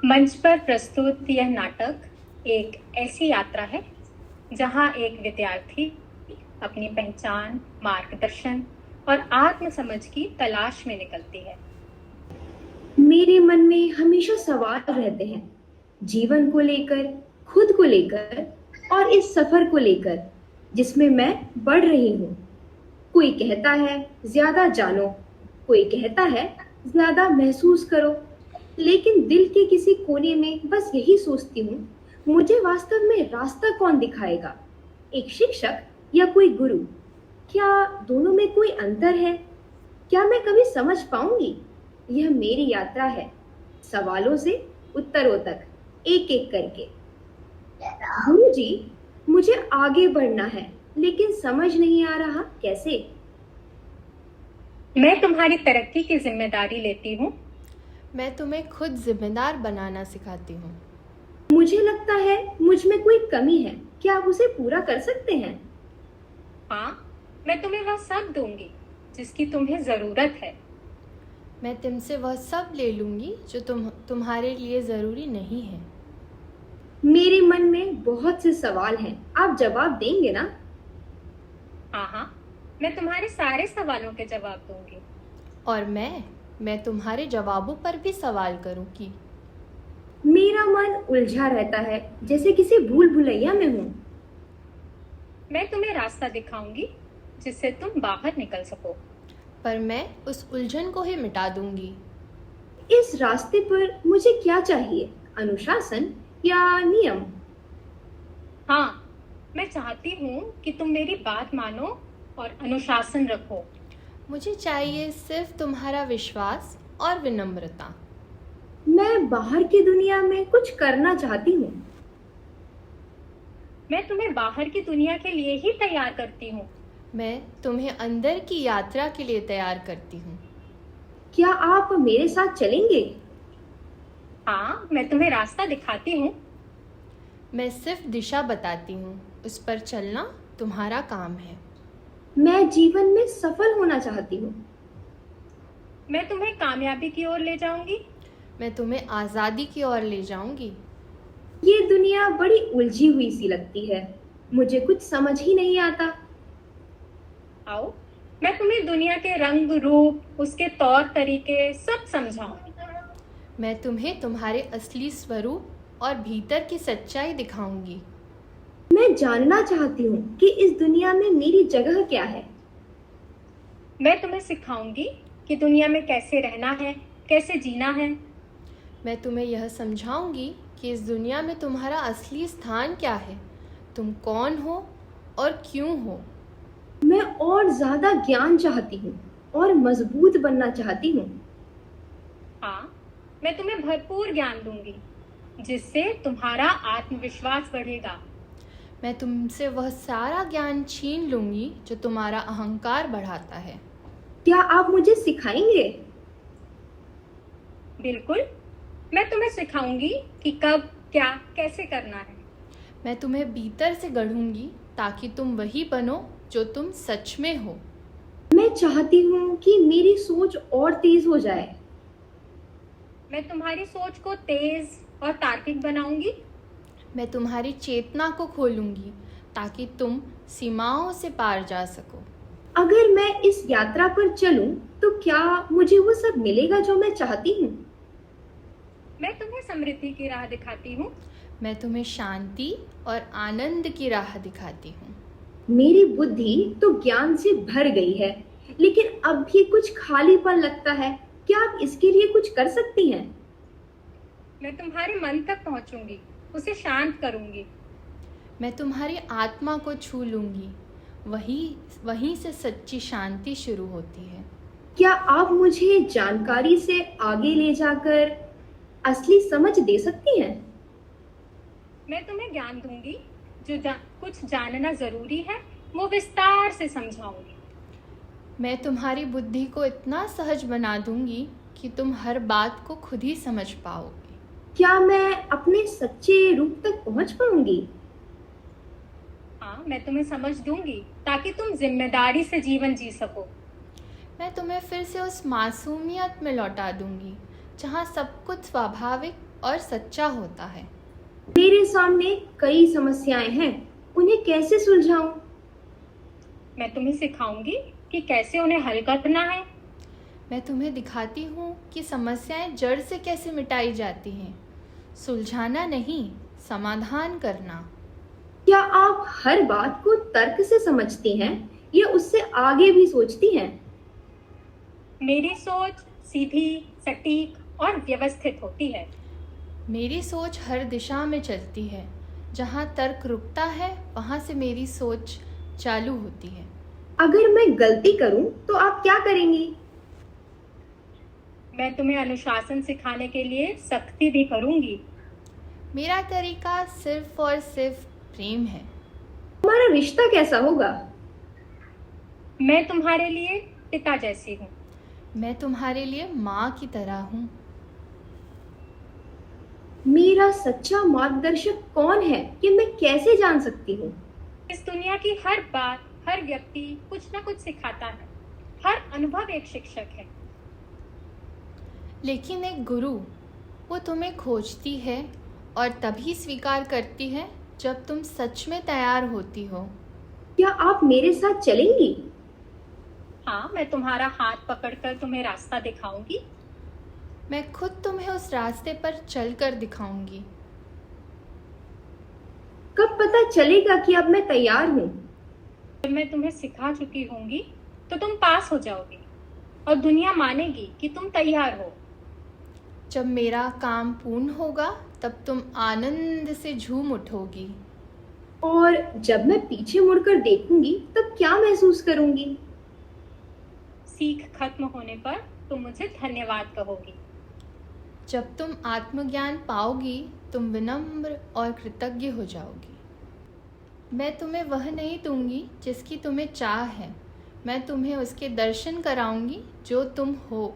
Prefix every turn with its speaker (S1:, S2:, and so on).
S1: मंच पर प्रस्तुत यह नाटक एक ऐसी यात्रा है जहां एक विद्यार्थी अपनी पहचान, मार्गदर्शन और आत्म समझ की तलाश में निकलती है।
S2: मेरे मन में हमेशा सवाल रहते हैं, जीवन को लेकर, खुद को लेकर और इस सफर को लेकर जिसमें मैं बढ़ रही हूँ। कोई कहता है ज्यादा जानो, कोई कहता है ज्यादा महसूस करो, लेकिन दिल के किसी कोने में बस यही सोचती हूँ, मुझे वास्तव में रास्ता कौन दिखाएगा? एक शिक्षक या कोई गुरु? क्या दोनों में कोई अंतर है? क्या मैं कभी समझ पाऊंगी? यह मेरी यात्रा है, सवालों से उत्तरों तक, एक एक करके। गुरु जी, मुझे आगे बढ़ना है, लेकिन समझ नहीं आ रहा कैसे।
S1: मैं तुम्हारी तरक्की की जिम्मेदारी लेती हूँ।
S3: मैं तुम्हें खुद जिम्मेदार बनाना सिखाती हूँ।
S2: मुझे लगता है मुझ में कोई कमी है, क्या आप उसे पूरा कर सकते हैं?
S1: हाँ, मैं तुम्हें वह सब दूंगी जिसकी तुम्हें जरूरत है।
S3: मैं तुमसे वह सब ले लूँगी जो तुम्हारे लिए ज़रूरी नहीं है।
S2: मेरे मन में बहुत से सवाल हैं, आप जवाब देंगे ना?
S1: हाँ, मैं तुम्हारे सारे सवालों के जवाब दूंगी।
S3: और मैं तुम्हारे जवाबों पर भी सवाल करूँगी।
S2: मेरा मन उलझा रहता है, जैसे किसी भूल भुलैया में हूँ।
S1: मैं तुम्हें रास्ता दिखाऊंगी जिससे तुम बाहर निकल सको।
S3: पर मैं उस उलझन को ही मिटा दूंगी।
S2: इस रास्ते पर मुझे क्या चाहिए, अनुशासन या नियम?
S1: हाँ, मैं चाहती हूँ कि तुम मेरी बात मानो और अनुशासन रखो।
S3: मुझे चाहिए सिर्फ तुम्हारा विश्वास और विनम्रता।
S2: मैं बाहर की दुनिया में कुछ करना चाहती हूँ।
S1: मैं तुम्हें बाहर की दुनिया के लिए ही तैयार करती हूँ।
S3: मैं तुम्हें अंदर की यात्रा के लिए तैयार करती हूँ।
S2: क्या आप मेरे साथ चलेंगे?
S1: हाँ, मैं तुम्हें रास्ता दिखाती हूँ।
S3: मैं सिर्फ दिशा बताती हूँ, उस पर चलना तुम्हारा काम है।
S2: मैं जीवन में सफल होना चाहती हूँ।
S1: मैं तुम्हें कामयाबी की ओर ले जाऊंगी।
S3: मैं तुम्हें आज़ादी की ओर ले जाऊंगी।
S2: ये दुनिया बड़ी उलझी हुई सी लगती है, मुझे कुछ समझ ही नहीं आता।
S1: आओ, मैं तुम्हें दुनिया के रंग रूप, उसके तौर तरीके सब समझाऊंगी।
S3: मैं तुम्हें तुम्हारे असली स्वरूप और भीतर की सच्चाई दिखाऊंगी।
S2: मैं जानना चाहती हूँ कि इस दुनिया में मेरी जगह क्या है।
S1: मैं तुम्हें सिखाऊंगी कि दुनिया में कैसे रहना है, कैसे जीना है।
S3: मैं तुम्हें यह समझाऊंगी कि इस दुनिया में तुम्हारा असली स्थान क्या है, तुम कौन हो और क्यों हो।
S2: मैं और ज्यादा ज्ञान चाहती हूँ और मजबूत बनना चाहती हूँ।
S1: हाँ, मैं तुम्हें भरपूर ज्ञान दूंगी जिससे तुम्हारा आत्मविश्वास बढ़ेगा।
S3: मैं तुमसे वह सारा ज्ञान छीन लूंगी जो तुम्हारा अहंकार बढ़ाता है।
S2: क्या आप मुझे सिखाएंगे?
S1: बिल्कुल, मैं तुम्हें सिखाऊंगी कि कब, क्या, कैसे करना है।
S3: मैं तुम्हें भीतर से गढ़ूंगी ताकि तुम वही बनो जो तुम सच में हो।
S2: मैं चाहती हूँ कि मेरी सोच और तेज हो जाए।
S1: मैं तुम्हारी सोच को तेज और तार्किक बनाऊंगी।
S3: मैं तुम्हारी चेतना को खोलूंगी ताकि तुम सीमाओं से पार जा सको।
S2: अगर मैं इस यात्रा पर चलूं, तो क्या मुझे वो सब मिलेगा जो मैं चाहती हूँ?
S1: मैं तुम्हें समृद्धि की राह दिखाती हूँ।
S3: मैं तुम्हें शांति और आनंद की राह दिखाती हूँ।
S2: मेरी बुद्धि तो ज्ञान से भर गई है, लेकिन अब भी कुछ खालीपन लगता है। क्या आप इसके लिए कुछ कर सकती हैं?
S1: मैं तुम्हारे मन तक पहुंचूंगी, उसे शांत करूंगी।
S3: मैं तुम्हारी आत्मा को छू लूंगी, वहीं से सच्ची शांति शुरू होती है।
S2: क्या आप मुझे जानकारी से आगे ले जाकर असली समझ दे सकती हैं?
S1: मैं तुम्हें ज्ञान दूंगी, कुछ जानना जरूरी है वो विस्तार से समझाऊंगी।
S3: मैं तुम्हारी बुद्धि को इतना सहज बना दूंगी कि तुम हर बात को खुद ही समझ पाओगे।
S2: क्या मैं अपने सच्चे रूप तक पहुंच पाऊंगी?
S1: हाँ, मैं तुम्हें समझ दूंगी ताकि तुम जिम्मेदारी से जीवन जी सको।
S3: मैं तुम्हें फिर से उस मासूमियत में लौटा दूंगी जहाँ सब कुछ स्वाभाविक और सच्चा होता है।
S2: मेरे सामने कई समस्याएं हैं, उन्हें कैसे सुलझाऊं?
S1: मैं तुम्हें सिखाऊंगी कि कैसे उन्हें हल करना है।
S3: मैं तुम्हें दिखाती हूँ कि समस्याएं जड़ से कैसे मिटाई जाती हैं। सुलझाना नहीं, समाधान करना।
S2: क्या आप हर बात को तर्क से समझती हैं या उससे आगे भी सोचती हैं?
S1: मेरी सोच सीधी, सटीक और व्यवस्थित होती है।
S3: मेरी सोच हर दिशा में चलती है। जहाँ तर्क रुकता है, वहाँ से मेरी सोच चालू होती है।
S2: अगर मैं गलती करूं तो आप क्या करेंगी?
S1: मैं तुम्हें अनुशासन सिखाने के लिए सख्ती भी करूंगी।
S3: मेरा तरीका सिर्फ और सिर्फ प्रेम है।
S2: हमारा रिश्ता कैसा होगा?
S1: मैं तुम्हारे लिए पिता जैसी हूँ।
S3: मैं तुम्हारे लिए माँ की तरह हूँ।
S2: मेरा सच्चा मार्गदर्शक कौन है ये मैं कैसे जान सकती हूँ?
S1: इस दुनिया की हर बात, हर व्यक्ति कुछ ना कुछ सिखाता है। हर अनुभव एक शिक्षक है।
S3: लेकिन एक गुरु, वो तुम्हें खोजती है और तभी स्वीकार करती है जब तुम सच में तैयार होती हो।
S2: क्या आप मेरे साथ चलेंगी?
S1: हाँ, मैं तुम्हारा हाथ पकड़कर तुम्हें रास्ता दिखाऊंगी।
S3: मैं खुद तुम्हें उस रास्ते पर चलकर दिखाऊंगी।
S2: कब पता चलेगा कि अब मैं तैयार हूँ?
S1: जब मैं तुम्हें सिखा चुकी होंगी तो तुम पास हो जाओगी और दुनिया मानेगी कि तुम तैयार हो।
S3: जब मेरा काम पूर्ण होगा तब तुम आनंद से झूम उठोगी।
S2: और जब मैं पीछे मुड़कर देखूंगी तब क्या महसूस करूंगी?
S1: सीख खत्म होने पर तुम मुझे धन्यवाद कहोगी।
S3: जब तुम आत्मज्ञान पाओगी, तुम विनम्र और कृतज्ञ हो जाओगी। मैं तुम्हें वह नहीं दूंगी जिसकी तुम्हें चाह है। मैं तुम्हें उसके दर्शन कराऊंगी जो तुम हो।